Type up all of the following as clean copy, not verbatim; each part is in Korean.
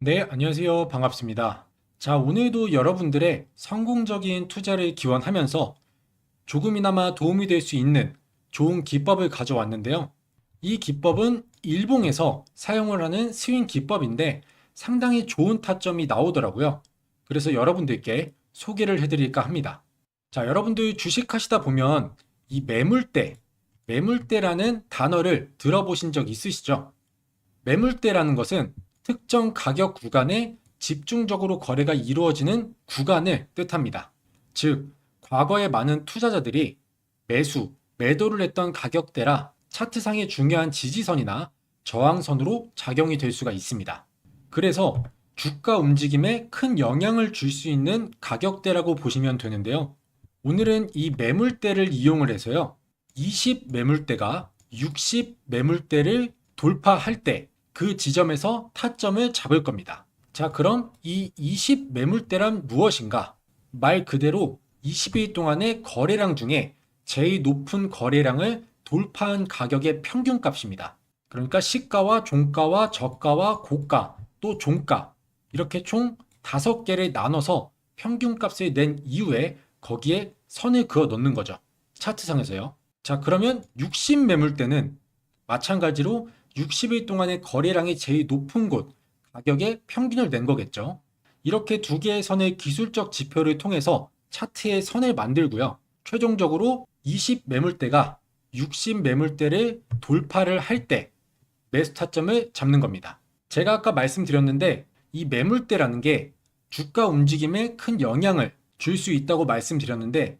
네, 안녕하세요. 반갑습니다. 자, 오늘도 여러분들의 성공적인 투자를 기원하면서 조금이나마 도움이 될 수 있는 좋은 기법을 가져왔는데요. 이 기법은 일봉에서 사용을 하는 스윙 기법인데 상당히 좋은 타점이 나오더라고요. 그래서 여러분들께 소개를 해드릴까 합니다. 자, 여러분들 주식하시다 보면 이 매물대라는 단어를 들어보신 적 있으시죠? 매물대라는 것은 특정 가격 구간에 집중적으로 거래가 이루어지는 구간을 뜻합니다. 즉, 과거에 많은 투자자들이 매도를 했던 가격대라 차트상의 중요한 지지선이나 저항선으로 작용이 될 수가 있습니다. 그래서 주가 움직임에 큰 영향을 줄 수 있는 가격대라고 보시면 되는데요. 오늘은 이 매물대를 이용을 해서요. 20 매물대가 60 매물대를 돌파할 때 그 지점에서 타점을 잡을 겁니다. 자, 그럼 이 20 매물대란 무엇인가? 말 그대로 20일 동안의 거래량 중에 제일 높은 거래량을 돌파한 가격의 평균값입니다. 그러니까 시가와 종가와 저가와 고가 또 종가 이렇게 총 5개를 나눠서 평균값을 낸 이후에 거기에 선을 그어 넣는 거죠. 차트상에서요. 자, 그러면 60 매물대는 마찬가지로 60일 동안의 거래량이 제일 높은 곳 가격의 평균을 낸 거겠죠. 이렇게 두 개의 선의 기술적 지표를 통해서 차트의 선을 만들고요. 최종적으로 20 매물대가 60 매물대를 돌파를 할 때 매수 타점을 잡는 겁니다. 제가 아까 말씀드렸는데 이 매물대라는 게 주가 움직임에 큰 영향을 줄 수 있다고 말씀드렸는데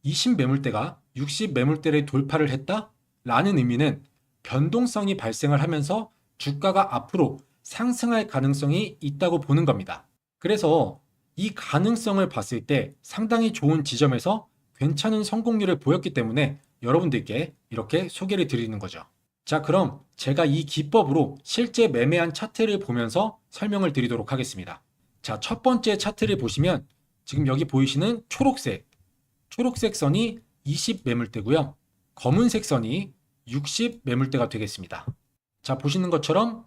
20 매물대가 60 매물대를 돌파를 했다? 라는 의미는 변동성이 발생을 하면서 주가가 앞으로 상승할 가능성이 있다고 보는 겁니다. 그래서 이 가능성을 봤을 때 상당히 좋은 지점에서 괜찮은 성공률을 보였기 때문에 여러분들께 이렇게 소개를 드리는 거죠. 자, 그럼 제가 이 기법으로 실제 매매한 차트를 보면서 설명을 드리도록 하겠습니다. 자, 첫 번째 차트를 보시면 지금 여기 보이시는 초록색 선이 20 매물대고요. 검은색 선이 60 매물대가 되겠습니다. 자, 보시는 것처럼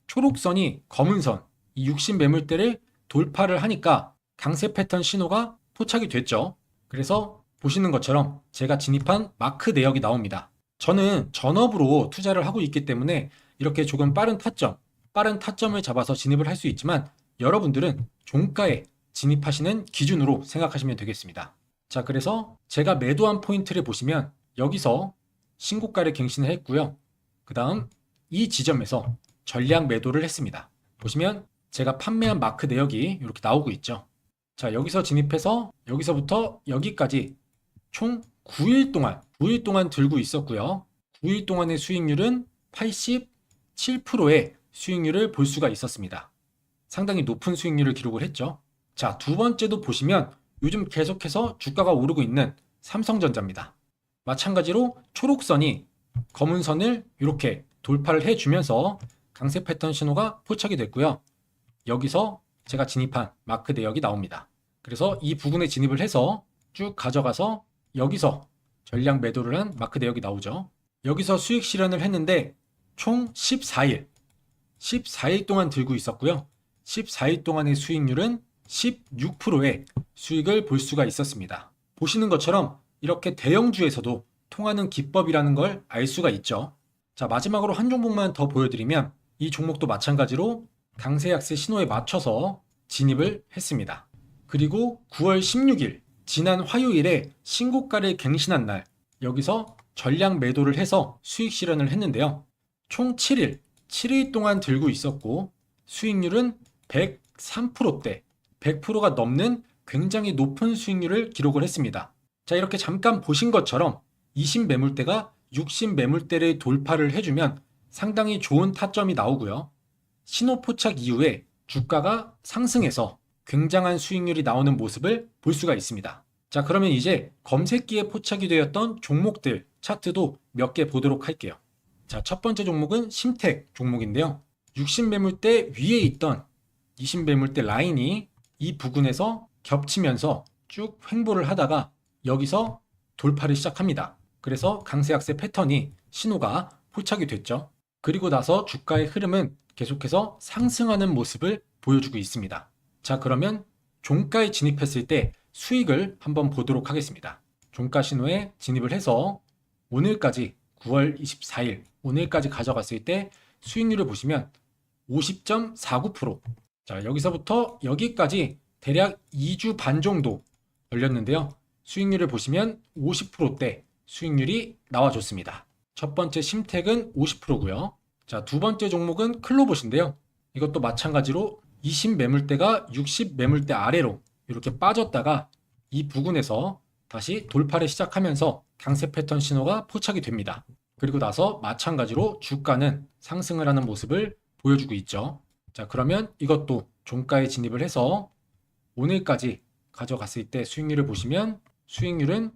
초록선이 검은선, 이 60 매물대를 돌파를 하니까 강세 패턴 신호가 포착이 됐죠. 그래서 보시는 것처럼 제가 진입한 마크 내역이 나옵니다. 저는 전업으로 투자를 하고 있기 때문에 이렇게 조금 빠른 타점을 잡아서 진입을 할 수 있지만 여러분들은 종가에 진입하시는 기준으로 생각하시면 되겠습니다. 자, 그래서 제가 매도한 포인트를 보시면 여기서 신고가를 갱신을 했고요. 그 다음 이 지점에서 전량 매도를 했습니다. 보시면 제가 판매한 마크 내역이 이렇게 나오고 있죠. 자, 여기서 진입해서 여기서부터 여기까지 총 9일 동안 들고 있었고요. 9일 동안의 수익률은 87%의 수익률을 볼 수가 있었습니다. 상당히 높은 수익률을 기록을 했죠. 자, 두 번째도 보시면 요즘 계속해서 주가가 오르고 있는 삼성전자입니다. 마찬가지로 초록선이 검은선을 이렇게 돌파를 해주면서 강세 패턴 신호가 포착이 됐고요. 여기서 제가 진입한 마크 내역이 나옵니다. 그래서 이 부분에 진입을 해서 쭉 가져가서 여기서 전량 매도를 한 마크 내역이 나오죠. 여기서 수익 실현을 했는데 총 14일 동안 들고 있었고요. 14일 동안의 수익률은 16%의 수익을 볼 수가 있었습니다. 보시는 것처럼 이렇게 대형주에서도 통하는 기법이라는 걸 알 수가 있죠. 자, 마지막으로 한 종목만 더 보여드리면 이 종목도 마찬가지로 강세 약세 신호에 맞춰서 진입을 했습니다. 그리고 9월 16일 지난 화요일에 신고가를 갱신한 날 여기서 전량 매도를 해서 수익 실현을 했는데요. 총 7일 동안 들고 있었고 수익률은 103%대 100%가 넘는 굉장히 높은 수익률을 기록을 했습니다. 자, 이렇게 잠깐 보신 것처럼 20 매물대가 60 매물대를 돌파를 해주면 상당히 좋은 타점이 나오고요. 신호 포착 이후에 주가가 상승해서 굉장한 수익률이 나오는 모습을 볼 수가 있습니다. 자, 그러면 이제 검색기에 포착이 되었던 종목들 차트도 몇 개 보도록 할게요. 자, 첫 번째 종목은 심텍 종목인데요. 60 매물대 위에 있던 20 매물대 라인이 이 부근에서 겹치면서 쭉 횡보를 하다가 여기서 돌파를 시작합니다. 그래서 강세 약세 패턴이 신호가 포착이 됐죠. 그리고 나서 주가의 흐름은 계속해서 상승하는 모습을 보여주고 있습니다. 자, 그러면 종가에 진입했을 때 수익을 한번 보도록 하겠습니다. 종가 신호에 진입을 해서 오늘까지 9월 24일 오늘까지 가져갔을 때 수익률을 보시면 50.49%. 자, 여기서부터 여기까지 대략 2주 반 정도 걸렸는데요. 수익률을 보시면 50%대 수익률이 나와줬습니다. 첫 번째 심택은 50%고요. 자, 두 번째 종목은 클로봇인데요. 이것도 마찬가지로 20 매물대가 60 매물대 아래로 이렇게 빠졌다가 이 부근에서 다시 돌파를 시작하면서 강세 패턴 신호가 포착이 됩니다. 그리고 나서 마찬가지로 주가는 상승을 하는 모습을 보여주고 있죠. 자, 그러면 이것도 종가에 진입을 해서 오늘까지 가져갔을 때 수익률을 보시면 수익률은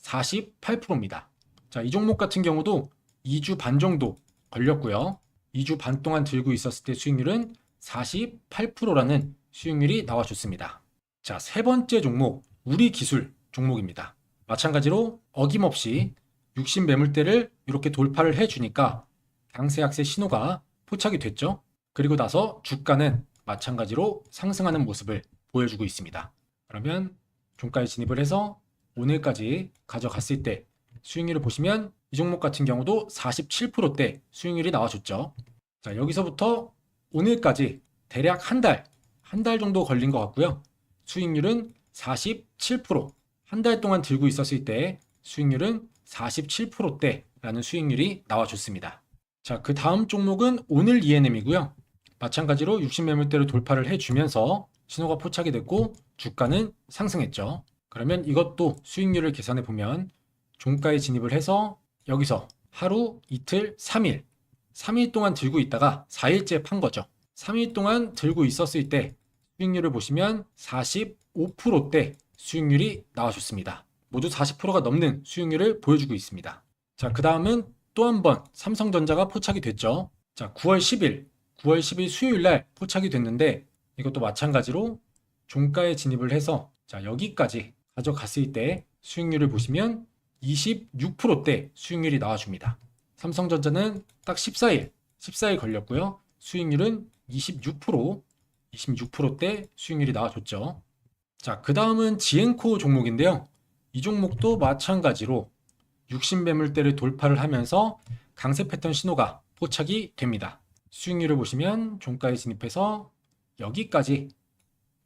48%입니다. 자, 이 종목 같은 경우도 2주 반 정도 걸렸고요. 2주 반 동안 들고 있었을 때 수익률은 48%라는 수익률이 나와줬습니다. 자, 세 번째 종목, 우리기술 종목입니다. 마찬가지로 어김없이 60 매물대를 이렇게 돌파를 해주니까 강세 약세 신호가 포착이 됐죠. 그리고 나서 주가는 마찬가지로 상승하는 모습을 보여주고 있습니다. 그러면 종가에 진입을 해서 오늘까지 가져갔을 때 수익률을 보시면 이 종목 같은 경우도 47%대 수익률이 나와줬죠. 자, 여기서부터 오늘까지 대략 한 달 정도 걸린 것 같고요. 수익률은 47%. 한 달 동안 들고 있었을 때 수익률은 47%대라는 수익률이 나와줬습니다. 자, 그 다음 종목은 오늘 ENM이고요. 마찬가지로 60 매물대로 돌파를 해주면서 신호가 포착이 됐고 주가는 상승했죠. 그러면 이것도 수익률을 계산해 보면 종가에 진입을 해서 여기서 하루, 이틀, 3일 동안 들고 있다가 4일째 판 거죠. 3일 동안 들고 있었을 때 수익률을 보시면 45%대 수익률이 나와줬습니다. 모두 40%가 넘는 수익률을 보여주고 있습니다. 자, 그 다음은 또 한 번 삼성전자가 포착이 됐죠. 자, 9월 10일 수요일 날 포착이 됐는데 이것도 마찬가지로 종가에 진입을 해서 자, 여기까지 가져갔을 때 수익률을 보시면 26%대 수익률이 나와줍니다. 삼성전자는 딱 14일 걸렸고요. 수익률은 26%대 수익률이 나와줬죠. 자, 그 다음은 지엔코 종목인데요. 이 종목도 마찬가지로 60 매물대를 돌파를 하면서 강세 패턴 신호가 포착이 됩니다. 수익률을 보시면 종가에 진입해서 여기까지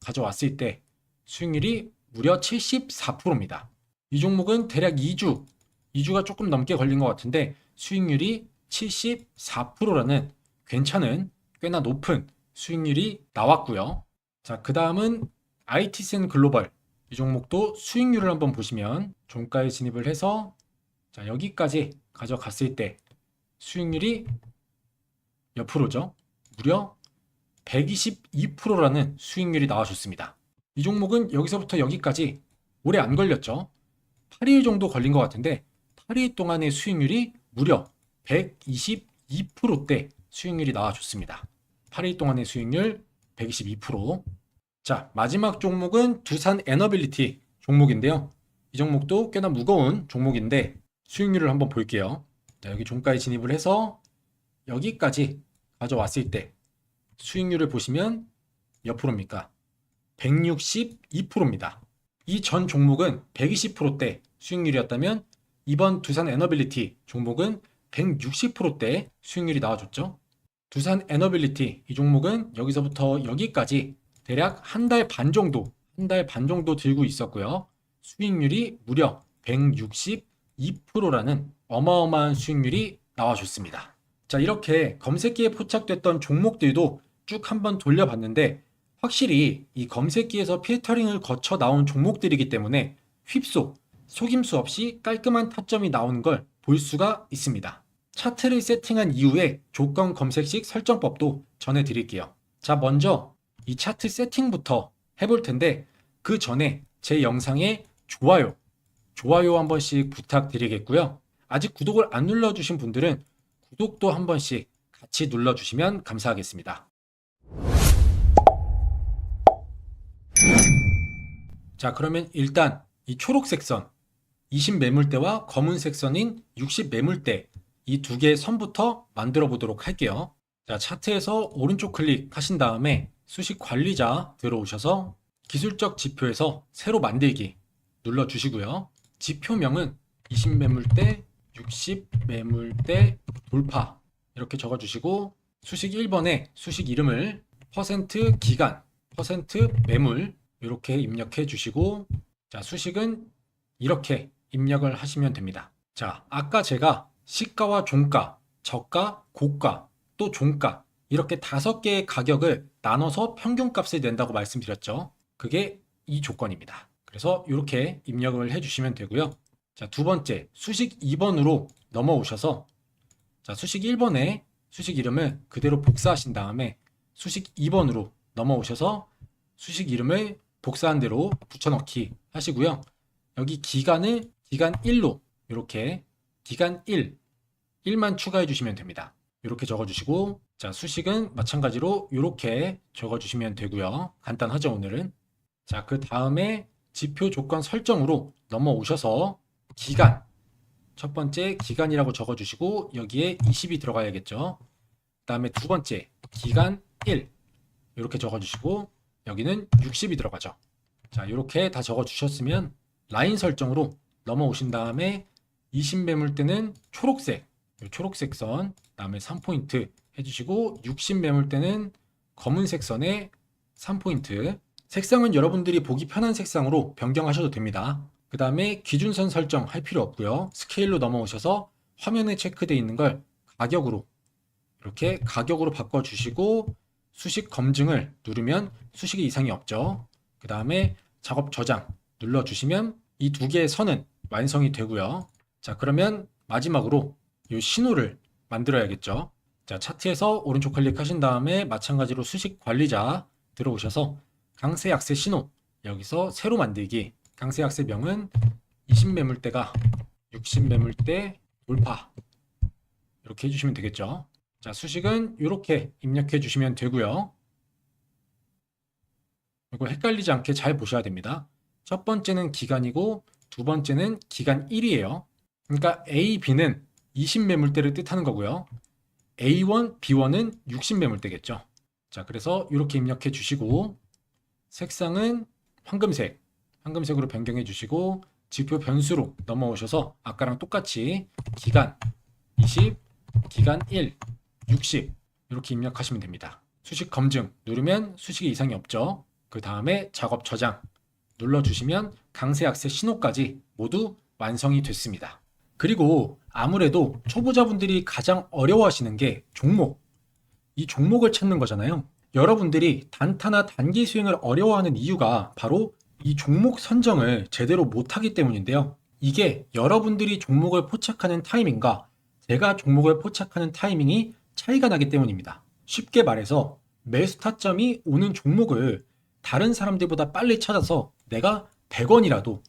가져왔을 때 수익률이 무려 74%입니다. 이 종목은 대략 2주가 조금 넘게 걸린 것 같은데 수익률이 74%라는 괜찮은 꽤나 높은 수익률이 나왔고요. 자, 그 다음은 IT센 글로벌. 이 종목도 수익률을 한번 보시면 종가에 진입을 해서 자, 여기까지 가져갔을 때 수익률이 몇 프로죠? 무려 122%라는 수익률이 나와줬습니다. 이 종목은 여기서부터 여기까지 오래 안 걸렸죠. 8일 정도 걸린 것 같은데 8일 동안의 수익률이 무려 122%대 수익률이 나와줬습니다. 8일 동안의 수익률 122%. 자, 마지막 종목은 두산 에너빌리티 종목인데요. 이 종목도 꽤나 무거운 종목인데 수익률을 한번 볼게요. 자, 여기 종가에 진입을 해서 여기까지 가져왔을 때 수익률을 보시면 몇 프로입니까? 162%입니다. 이 전 종목은 120%대 수익률이었다면 이번 두산 에너빌리티 종목은 160%대 수익률이 나와줬죠. 두산 에너빌리티 이 종목은 여기서부터 여기까지 대략 한 달 반 정도 들고 있었고요. 수익률이 무려 162%라는 어마어마한 수익률이 나와줬습니다. 자, 이렇게 검색기에 포착됐던 종목들도 쭉 한번 돌려봤는데 확실히 이 검색기에서 필터링을 거쳐 나온 종목들이기 때문에 휩속, 속임수 없이 깔끔한 타점이 나오는 걸 볼 수가 있습니다. 차트를 세팅한 이후에 조건 검색식 설정법도 전해드릴게요. 자, 먼저 이 차트 세팅부터 해볼 텐데 그 전에 제 영상에 좋아요 한 번씩 부탁드리겠고요. 아직 구독을 안 눌러주신 분들은 구독도 한 번씩 같이 눌러주시면 감사하겠습니다. 자, 그러면 일단 이 초록색 선 20 매물대와 검은색 선인 60 매물대 이 두 개의 선부터 만들어 보도록 할게요. 자, 차트에서 오른쪽 클릭하신 다음에 수식 관리자 들어오셔서 기술적 지표에서 새로 만들기 눌러주시고요. 지표명은 20매물대, 60매물대 돌파 이렇게 적어주시고 수식 1번에 수식 이름을 퍼센트 기간, 퍼센트 매물 이렇게 입력해 주시고 자, 수식은 이렇게 입력을 하시면 됩니다. 자, 아까 제가 시가와 종가, 저가, 고가, 또 종가 이렇게 5개의 가격을 나눠서 평균값을 낸다고 말씀드렸죠. 그게 이 조건입니다. 그래서 이렇게 입력을 해주시면 되고요. 자, 두 번째 수식 2번으로 넘어오셔서 자, 수식 1번에 수식 이름을 그대로 복사하신 다음에 수식 2번으로 넘어오셔서 수식 이름을 복사한 대로 붙여넣기 하시고요. 여기 기간을 기간 1로 이렇게 기간 1만 추가해 주시면 됩니다. 이렇게 적어주시고 자, 수식은 마찬가지로 이렇게 적어주시면 되고요. 간단하죠, 오늘은. 자, 그 다음에 지표 조건 설정으로 넘어오셔서 기간 첫 번째 기간이라고 적어주시고 여기에 20이 들어가야겠죠. 그 다음에 두 번째 기간 1 이렇게 적어주시고 여기는 60이 들어가죠. 자, 이렇게 다 적어주셨으면 라인 설정으로 넘어오신 다음에 20매물대는 초록색 초록색 선 다음에 3포인트 해주시고 60매물대는 검은색 선에 3포인트 색상은 여러분들이 보기 편한 색상으로 변경하셔도 됩니다. 그 다음에 기준선 설정 할 필요 없고요. 스케일로 넘어오셔서 화면에 체크되어 있는 걸 가격으로 이렇게 가격으로 바꿔주시고 수식 검증을 누르면 수식의 이상이 없죠. 그 다음에 작업 저장 눌러주시면 이 두 개의 선은 완성이 되고요. 자, 그러면 마지막으로 이 신호를 만들어야겠죠. 자, 차트에서 오른쪽 클릭하신 다음에 마찬가지로 수식 관리자 들어오셔서 강세 약세 신호 여기서 새로 만들기 강세 약세 명은 20매물대가 60매물대 돌파 이렇게 해주시면 되겠죠. 자, 수식은 이렇게 입력해 주시면 되고요. 이거 헷갈리지 않게 잘 보셔야 됩니다. 첫 번째는 기간이고 두 번째는 기간 1이에요. 그러니까 A, B는 20매물대를 뜻하는 거고요. A1, B1은 60매물대겠죠. 자, 그래서 이렇게 입력해 주시고 색상은 황금색으로 변경해 주시고 지표 변수로 넘어오셔서 아까랑 똑같이 기간 20, 기간 1, 60 이렇게 입력하시면 됩니다. 수식 검증 누르면 수식의 이상이 없죠. 그 다음에 작업 저장 눌러주시면 강세 약세 신호까지 모두 완성이 됐습니다. 그리고 아무래도 초보자분들이 가장 어려워하시는 게 종목. 이 종목을 찾는 거잖아요. 여러분들이 단타나 단기 수익을 어려워하는 이유가 바로 이 종목 선정을 제대로 못하기 때문인데요. 이게 여러분들이 종목을 포착하는 타이밍과 제가 종목을 포착하는 타이밍이 차이가 나기 때문입니다. 쉽게 말해서 매수 타점이 오는 종목을 다른 사람들보다 빨리 찾아서 내가 100원이라도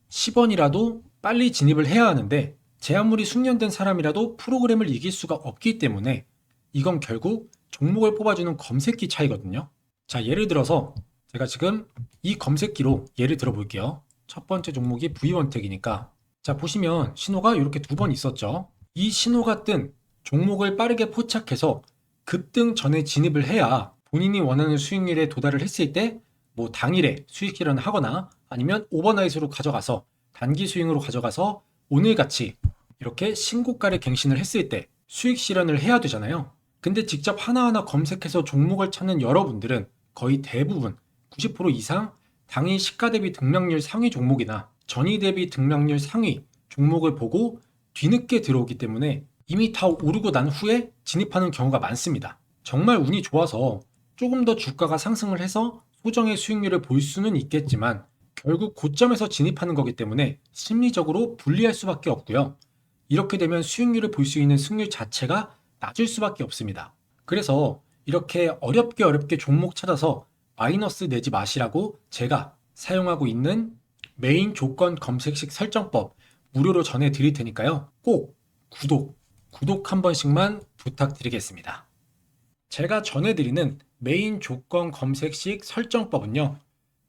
10원이라도 빨리 진입을 해야 하는데 제 아무리 숙련된 사람이라도 프로그램을 이길 수가 없기 때문에 이건 결국 종목을 뽑아주는 검색기 차이거든요. 자, 예를 들어서 제가 지금 이 검색기로 예를 들어 볼게요. 첫 번째 종목이 V1택이니까 자, 보시면 신호가 이렇게 2번 있었죠. 이 신호가 뜬 종목을 빠르게 포착해서 급등 전에 진입을 해야 본인이 원하는 수익률에 도달을 했을 때 뭐 당일에 수익 실현을 하거나 아니면 오버나잇으로 가져가서 단기 스윙으로 가져가서 오늘같이 이렇게 신고가를 갱신을 했을 때 수익 실현을 해야 되잖아요. 근데 직접 하나하나 검색해서 종목을 찾는 여러분들은 거의 대부분 90% 이상 당일 시가 대비 등락률 상위 종목이나 전이 대비 등락률 상위 종목을 보고 뒤늦게 들어오기 때문에 이미 다 오르고 난 후에 진입하는 경우가 많습니다. 정말 운이 좋아서 조금 더 주가가 상승을 해서 소정의 수익률을 볼 수는 있겠지만 결국 고점에서 진입하는 거기 때문에 심리적으로 불리할 수밖에 없고요. 이렇게 되면 수익률을 볼 수 있는 승률 자체가 낮을 수밖에 없습니다. 그래서 이렇게 어렵게 종목 찾아서 마이너스 내지 마시라고 제가 사용하고 있는 메인 조건 검색식 설정법 무료로 전해드릴 테니까요. 꼭 구독 한 번씩만 부탁드리겠습니다. 제가 전해드리는 메인 조건 검색식 설정법은요.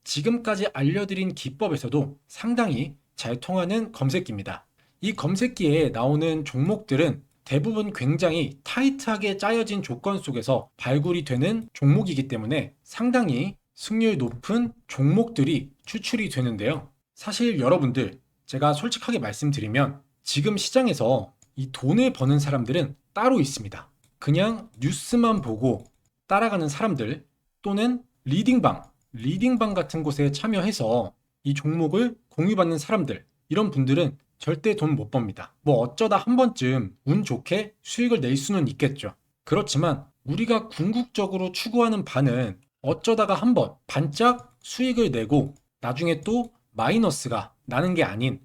지금까지 알려드린 기법에서도 상당히 잘 통하는 검색기입니다. 이 검색기에 나오는 종목들은 대부분 굉장히 타이트하게 짜여진 조건 속에서 발굴이 되는 종목이기 때문에 상당히 승률 높은 종목들이 추출이 되는데요. 사실 여러분들, 제가 솔직하게 말씀드리면 지금 시장에서 이 돈을 버는 사람들은 따로 있습니다. 그냥 뉴스만 보고 따라가는 사람들, 또는 리딩방 같은 곳에 참여해서 이 종목을 공유받는 사람들, 이런 분들은 절대 돈 못 법니다. 뭐 어쩌다 한 번쯤 운 좋게 수익을 낼 수는 있겠죠. 그렇지만 우리가 궁극적으로 추구하는 바는 어쩌다가 한 번 반짝 수익을 내고 나중에 또 마이너스가 나는 게 아닌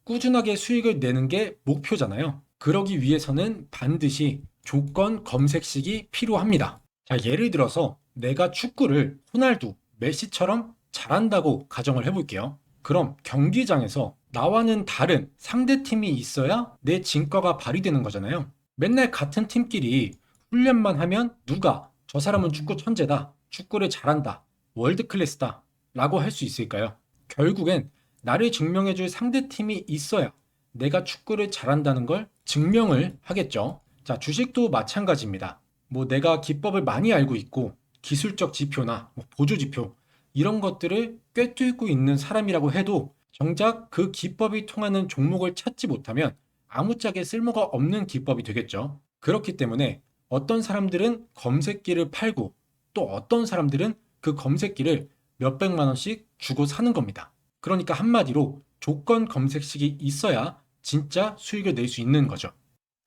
꾸준하게 수익을 내는 게 목표잖아요. 그러기 위해서는 반드시 조건 검색식이 필요합니다. 자, 예를 들어서 내가 축구를 호날두, 메시처럼 잘한다고 가정을 해볼게요. 그럼 경기장에서 나와는 다른 상대팀이 있어야 내 진가가 발휘되는 거잖아요. 맨날 같은 팀끼리 훈련만 하면 누가 저 사람은 축구 천재다, 축구를 잘한다, 월드 클래스다 라고 할 수 있을까요? 결국엔 나를 증명해줄 상대팀이 있어야 내가 축구를 잘한다는 걸 증명을 하겠죠. 자, 주식도 마찬가지입니다. 뭐 내가 기법을 많이 알고 있고 기술적 지표나 뭐 보조 지표 이런 것들을 꿰뚫고 있는 사람이라고 해도 정작 그 기법이 통하는 종목을 찾지 못하면 아무짝에 쓸모가 없는 기법이 되겠죠. 그렇기 때문에 어떤 사람들은 검색기를 팔고 또 어떤 사람들은 그 검색기를 몇백만 원씩 주고 사는 겁니다. 그러니까 한마디로 조건 검색식이 있어야 진짜 수익을 낼 수 있는 거죠.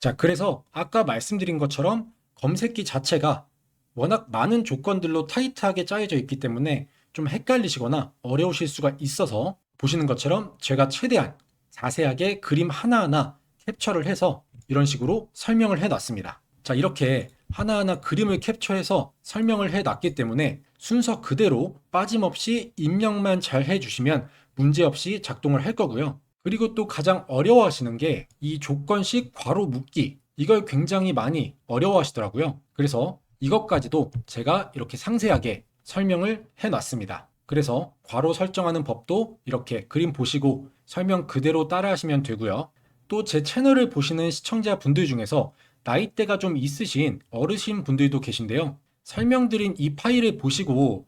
자, 그래서 아까 말씀드린 것처럼 검색기 자체가 워낙 많은 조건들로 타이트하게 짜여져 있기 때문에 좀 헷갈리시거나 어려우실 수가 있어서 보시는 것처럼 제가 최대한 자세하게 그림 하나하나 캡처를 해서 이런 식으로 설명을 해놨습니다. 자, 이렇게 하나하나 그림을 캡처해서 설명을 해놨기 때문에 순서 그대로 빠짐없이 입력만 잘 해주시면 문제없이 작동을 할 거고요. 그리고 또 가장 어려워하시는 게 이 조건식 괄호 묶기, 이걸 굉장히 많이 어려워하시더라고요. 그래서 이것까지도 제가 이렇게 상세하게 설명을 해놨습니다. 그래서 괄호 설정하는 법도 이렇게 그림 보시고 설명 그대로 따라 하시면 되고요. 또 제 채널을 보시는 시청자분들 중에서 나이대가 좀 있으신 어르신 분들도 계신데요. 설명드린 이 파일을 보시고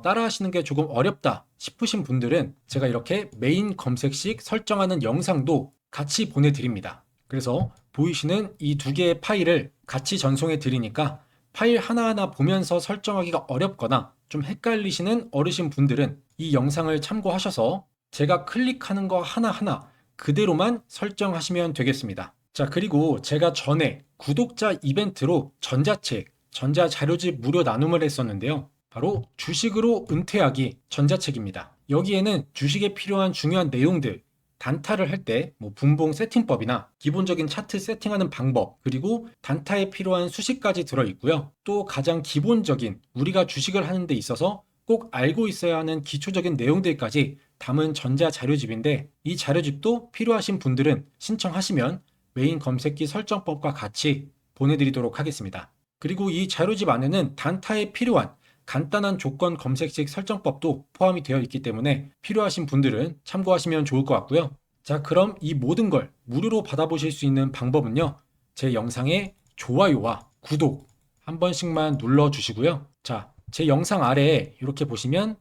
따라 하시는 게 조금 어렵다 싶으신 분들은 제가 이렇게 메인 검색식 설정하는 영상도 같이 보내드립니다. 그래서 보이시는 이 두 개의 파일을 같이 전송해 드리니까 파일 하나하나 보면서 설정하기가 어렵거나 좀 헷갈리시는 어르신 분들은 이 영상을 참고하셔서 제가 클릭하는 거 하나하나 그대로만 설정하시면 되겠습니다. 자, 그리고 제가 전에 구독자 이벤트로 전자책, 전자자료집 무료 나눔을 했었는데요. 바로 주식으로 은퇴하기 전자책입니다. 여기에는 주식에 필요한 중요한 내용들, 단타를 할 때 뭐 분봉 세팅법이나 기본적인 차트 세팅하는 방법, 그리고 단타에 필요한 수식까지 들어있고요. 또 가장 기본적인 우리가 주식을 하는 데 있어서 꼭 알고 있어야 하는 기초적인 내용들까지 담은 전자자료집인데, 이 자료집도 필요하신 분들은 신청하시면 메인 검색기 설정법과 같이 보내드리도록 하겠습니다. 그리고 이 자료집 안에는 단타에 필요한 간단한 조건 검색식 설정법도 포함이 되어 있기 때문에 필요하신 분들은 참고하시면 좋을 것 같고요. 자, 그럼 이 모든 걸 무료로 받아보실 수 있는 방법은요. 제 영상에 좋아요와 구독 한 번씩만 눌러주시고요. 자, 제 영상 아래에 이렇게 보시면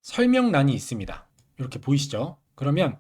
설명란이 있습니다. 이렇게 보이시죠? 그러면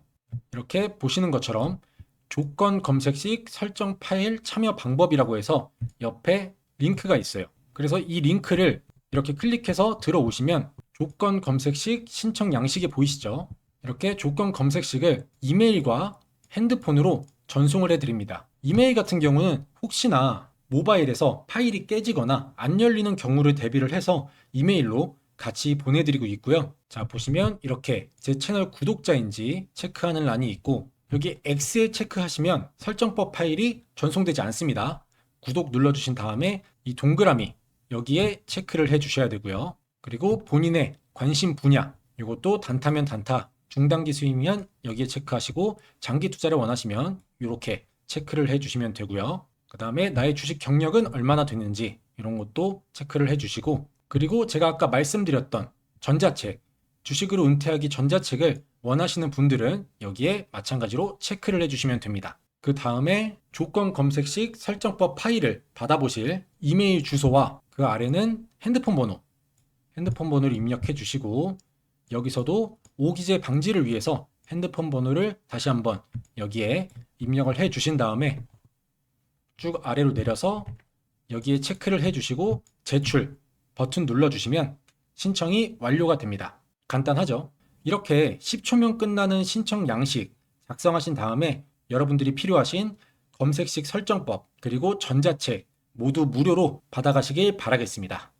이렇게 보시는 것처럼 조건 검색식 설정 파일 참여 방법이라고 해서 옆에 링크가 있어요. 그래서 이 링크를 이렇게 클릭해서 들어오시면 조건 검색식 신청 양식이 보이시죠? 이렇게 조건 검색식을 이메일과 핸드폰으로 전송을 해드립니다. 이메일 같은 경우는 혹시나 모바일에서 파일이 깨지거나 안 열리는 경우를 대비를 해서 이메일로 같이 보내드리고 있고요. 자, 보시면 이렇게 제 채널 구독자인지 체크하는 란이 있고, 여기 X에 체크하시면 설정법 파일이 전송되지 않습니다. 구독 눌러주신 다음에 이 동그라미 여기에 체크를 해주셔야 되고요. 그리고 본인의 관심 분야, 이것도 단타면 단타, 중단기 수익이면 여기에 체크하시고, 장기 투자를 원하시면 이렇게 체크를 해주시면 되고요. 그 다음에 나의 주식 경력은 얼마나 되는지 이런 것도 체크를 해주시고, 그리고 제가 아까 말씀드렸던 전자책, 주식으로 은퇴하기 전자책을 원하시는 분들은 여기에 마찬가지로 체크를 해주시면 됩니다. 그 다음에 조건 검색식 설정법 파일을 받아보실 이메일 주소와 그 아래는 핸드폰 번호를 입력해 주시고, 여기서도 오기재 방지를 위해서 핸드폰 번호를 다시 한번 여기에 입력을 해 주신 다음에 쭉 아래로 내려서 여기에 체크를 해 주시고 제출 버튼 눌러 주시면 신청이 완료가 됩니다. 간단하죠? 이렇게 10초면 끝나는 신청 양식 작성하신 다음에 여러분들이 필요하신 검색식 설정법 그리고 전자책 모두 무료로 받아가시길 바라겠습니다.